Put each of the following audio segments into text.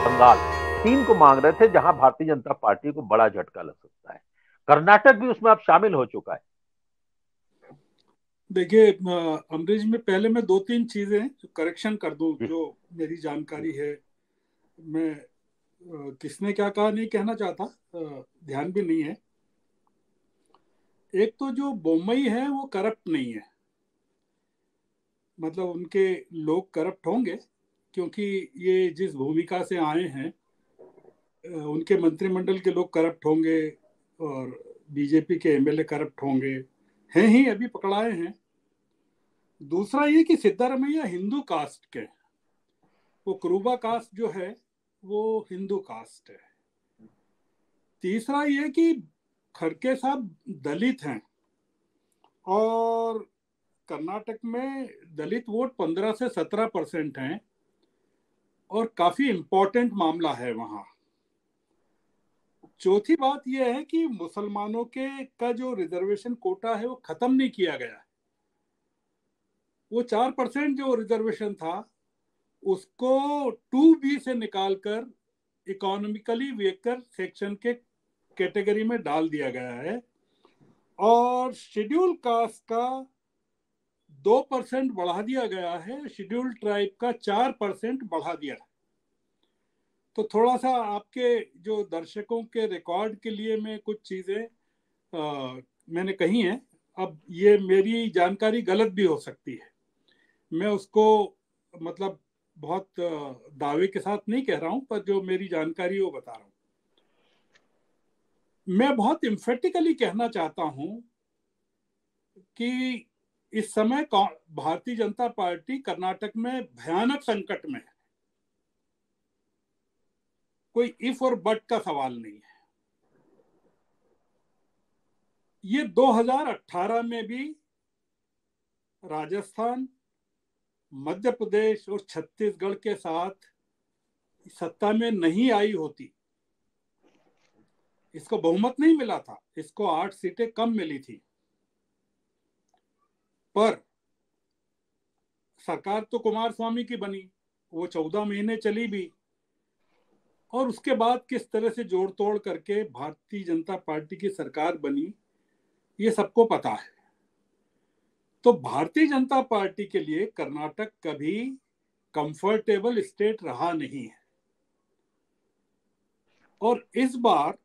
बंगाल, तीन को मांग रहे थे जहां भारतीय जनता पार्टी को बड़ा झटका लग सकता है। कर्नाटक भी उसमें अब शामिल हो चुका है। देखिए अमरीश में पहले मैं दो तीन चीजें करेक्शन कर दूं जी। जो मेरी जी। जानकारी है। मैं किसने क्या कहा नहीं कहना चाहता, ध्यान भी नहीं है। एक तो जो बोम्मई है वो करप्ट नहीं है, मतलब उनके लोग करप्ट होंगे क्योंकि ये जिस भूमिका से आए हैं, उनके मंत्रिमंडल के लोग करप्ट होंगे और बीजेपी के एमएलए करप्ट होंगे, हैं ही, अभी पकड़ाए हैं। दूसरा ये कि सिद्धारमैया हिंदू कास्ट के, वो क्रूबा कास्ट जो है वो हिंदू कास्ट है। तीसरा ये कि खड़के साहब दलित हैं, और कर्नाटक में दलित वोट 15 से 17% हैं, और काफी इम्पोर्टेंट मामला है वहाँ। चौथी बात यह है कि मुसलमानों के का जो रिजर्वेशन कोटा है वो खत्म नहीं किया गया है। वो 4% जो रिजर्वेशन था उसको 2B से निकालकर इकोनॉमिकली वीकर सेक्शन के कैटेगरी में डाल दिया गया है, और शेड्यूल कास्ट का 2% बढ़ा दिया गया है, शेड्यूल ट्राइब का 4% बढ़ा दिया है। तो थोड़ा सा आपके जो दर्शकों के रिकॉर्ड के लिए मैं कुछ चीजें मैंने कही हैं। अब ये मेरी जानकारी गलत भी हो सकती है, मैं उसको मतलब बहुत दावे के साथ नहीं कह रहा हूं, पर जो मेरी जानकारी है वो बता रहा हूं। मैं बहुत इम्फेटिकली कहना चाहता हूं कि इस समय भारतीय जनता पार्टी कर्नाटक में भयानक संकट में है। कोई इफ और बट का सवाल नहीं है। ये 2018 में भी राजस्थान, मध्य प्रदेश और छत्तीसगढ़ के साथ सत्ता में नहीं आई होती, इसको बहुमत नहीं मिला था, इसको 8 सीटें कम मिली थी, पर सरकार तो कुमार स्वामी की बनी, वो 14 महीने चली भी, और उसके बाद किस तरह से जोड़ तोड़ करके भारतीय जनता पार्टी की सरकार बनी ये सबको पता है। तो भारतीय जनता पार्टी के लिए कर्नाटक कभी कंफर्टेबल स्टेट रहा नहीं है, और इस बार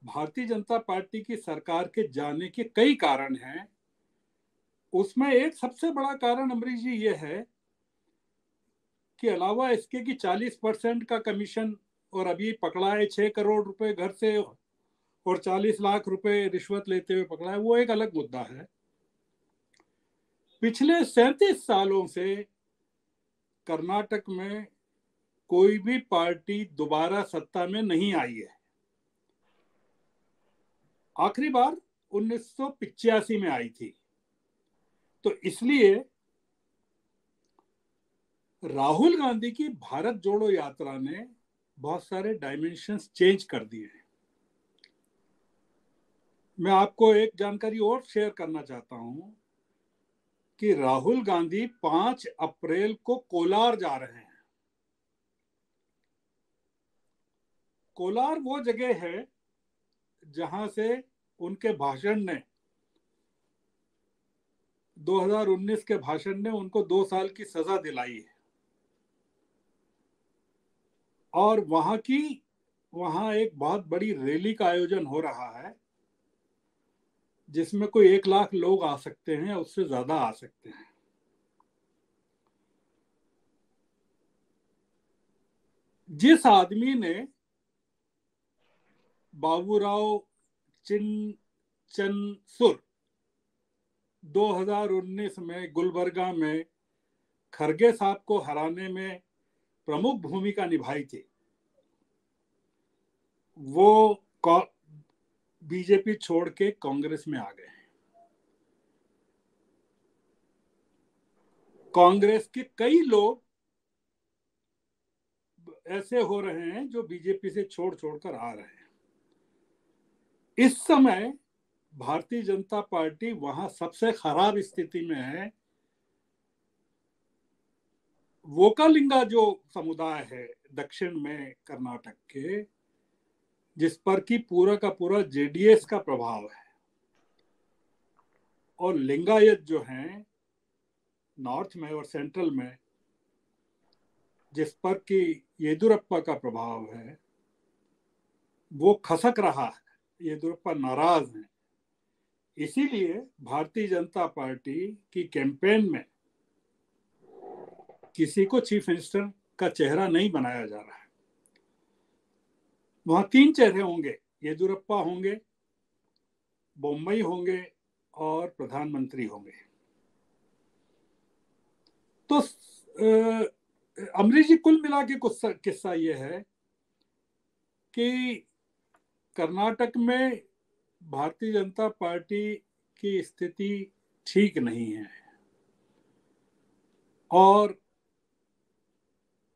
भारतीय जनता पार्टी की सरकार के जाने के कई कारण हैं। उसमें एक सबसे बड़ा कारण अमरीश जी ये है कि अलावा इसके कि 40% का कमीशन, और अभी पकड़ा है 6 करोड़ रुपए घर से और 40 लाख रुपए रिश्वत लेते हुए पकड़ा है, वो एक अलग मुद्दा है। पिछले 37 सालों से कर्नाटक में कोई भी पार्टी दोबारा सत्ता में नहीं आई है। आखिरी बार 1985 में आई थी। तो इसलिए राहुल गांधी की भारत जोड़ो यात्रा ने बहुत सारे डायमेंशंस चेंज कर दिए हैं। मैं आपको एक जानकारी और शेयर करना चाहता हूं कि राहुल गांधी 5 अप्रैल को कोलार जा रहे हैं। कोलार वो जगह है जहां से उनके भाषण ने 2019 के भाषण ने उनको 2 साल की सजा दिलाई है, और वहां एक बहुत बड़ी रैली का आयोजन हो रहा है जिसमें कोई 1 लाख लोग आ सकते हैं, उससे ज्यादा आ सकते हैं। जिस आदमी ने बाबूराव चिंचनसुर 2019 में गुलबर्गा में खरगे साहब को हराने में प्रमुख भूमिका निभाई थी, वो बीजेपी छोड़ के कांग्रेस में आ गए हैं। कांग्रेस के कई लोग ऐसे हो रहे हैं जो बीजेपी से छोड़ छोड़कर आ रहे हैं। इस समय भारतीय जनता पार्टी वहां सबसे खराब स्थिति में है। वोकालिंगा जो समुदाय है दक्षिण में कर्नाटक के, जिस पर कि पूरा का पूरा जेडीएस का प्रभाव है, और लिंगायत जो हैं नॉर्थ में और सेंट्रल में, जिस पर कि येदुरप्पा का प्रभाव है, वो खसक रहा है। येदुरप्पा नाराज हैं। इसीलिए भारतीय जनता पार्टी की कैंपेन में किसी को चीफ मिनिस्टर का चेहरा नहीं बनाया जा रहा है। वहां 3 चेहरे होंगे, येदुरप्पा होंगे, बोम्मई होंगे और प्रधानमंत्री होंगे। तो अमरीश जी, कुल मिला के कुछ किस्सा ये है कि कर्नाटक में भारतीय जनता पार्टी की स्थिति ठीक नहीं है, और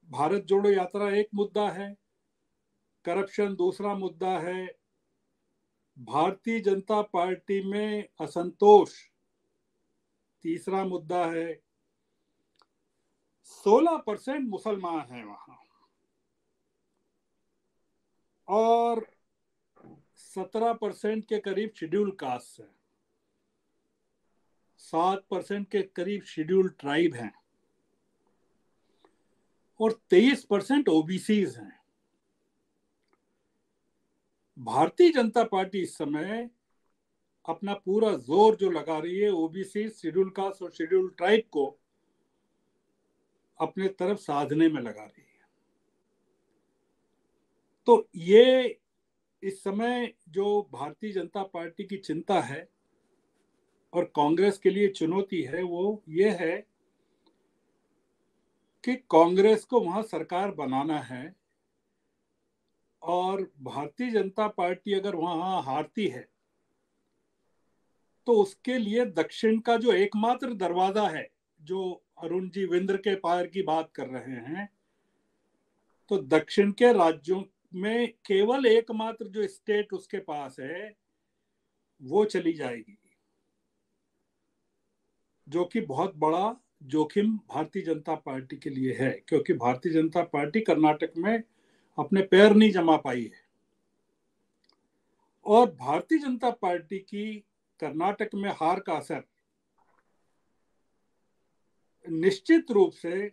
भारत जोड़ो यात्रा एक मुद्दा है, करप्शन दूसरा मुद्दा है, भारतीय जनता पार्टी में असंतोष तीसरा मुद्दा है, 16% मुसलमान हैं वहां, और 17% के करीब शेड्यूल कास्ट है, 7% के करीब शेड्यूल ट्राइब हैं, और 23% ओबीसीज हैं। भारतीय जनता पार्टी इस समय अपना पूरा जोर जो लगा रही है ओबीसी, शेड्यूल कास्ट और शेड्यूल ट्राइब को अपने तरफ साधने में लगा रही है। तो ये इस समय जो भारतीय जनता पार्टी की चिंता है और कांग्रेस के लिए चुनौती है, वो ये है कि कांग्रेस को वहां सरकार बनाना है, और भारतीय जनता पार्टी अगर वहां हारती है तो उसके लिए दक्षिण का जो एकमात्र दरवाजा है, जो अरुण जी विंध्य के पार की बात कर रहे हैं, तो दक्षिण के राज्यों में केवल एकमात्र जो स्टेट उसके पास है वो चली जाएगी, जो कि बहुत बड़ा जोखिम भारतीय जनता पार्टी के लिए है, क्योंकि भारतीय जनता पार्टी कर्नाटक में अपने पैर नहीं जमा पाई है। और भारतीय जनता पार्टी की कर्नाटक में हार का असर निश्चित रूप से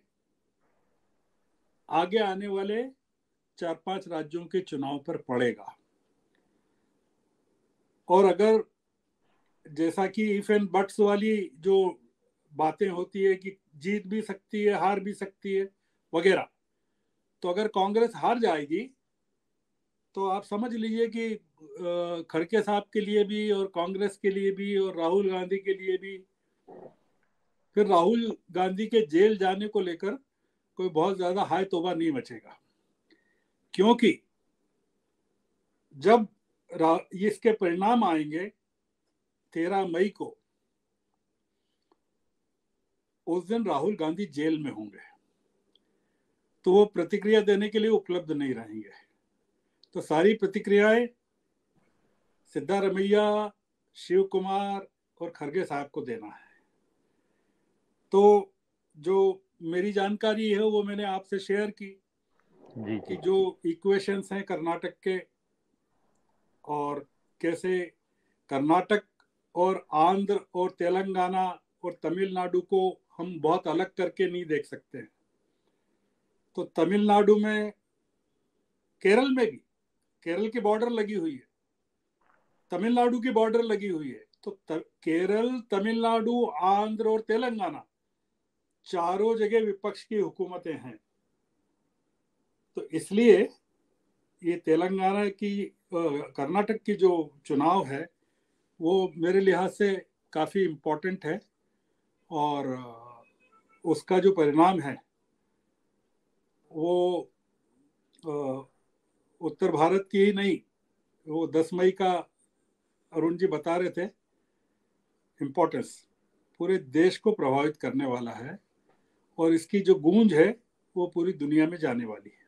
आगे आने वाले 4-5 राज्यों के चुनाव पर पड़ेगा। और अगर जैसा कि इफ एंड बट्स वाली जो बातें होती है कि जीत भी सकती है, हार भी सकती है वगैरह, तो अगर कांग्रेस हार जाएगी तो आप समझ लीजिए कि खड़गे साहब के लिए भी और कांग्रेस के लिए भी और राहुल गांधी के लिए भी फिर राहुल गांधी के जेल जाने को लेकर कोई बहुत ज्यादा हाय तौबा नहीं मचेगा, क्योंकि जब इसके परिणाम आएंगे 13 मई को, उस दिन राहुल गांधी जेल में होंगे, तो वो प्रतिक्रिया देने के लिए उपलब्ध नहीं रहेंगे। तो सारी प्रतिक्रियाएं सिद्धारमैया, शिव कुमार और खड़गे साहब को देना है। तो जो मेरी जानकारी है वो मैंने आपसे शेयर की कि जो इक्वेशंस हैं कर्नाटक के, और कैसे कर्नाटक और आंध्र और तेलंगाना और तमिलनाडु को हम बहुत अलग करके नहीं देख सकते हैं। तो तमिलनाडु में, केरल में भी, केरल की बॉर्डर लगी हुई है, तमिलनाडु की बॉर्डर लगी हुई है, तो केरल, तमिलनाडु, आंध्र और तेलंगाना चारों जगह विपक्ष की हुकूमतें हैं। तो इसलिए ये तेलंगाना की, कर्नाटक की जो चुनाव है वो मेरे लिहाज से काफ़ी इम्पोर्टेंट है, और उसका जो परिणाम है वो उत्तर भारत की ही नहीं, वो 10 मई का अरुण जी बता रहे थे इम्पोर्टेंस, पूरे देश को प्रभावित करने वाला है, और इसकी जो गूंज है वो पूरी दुनिया में जाने वाली है।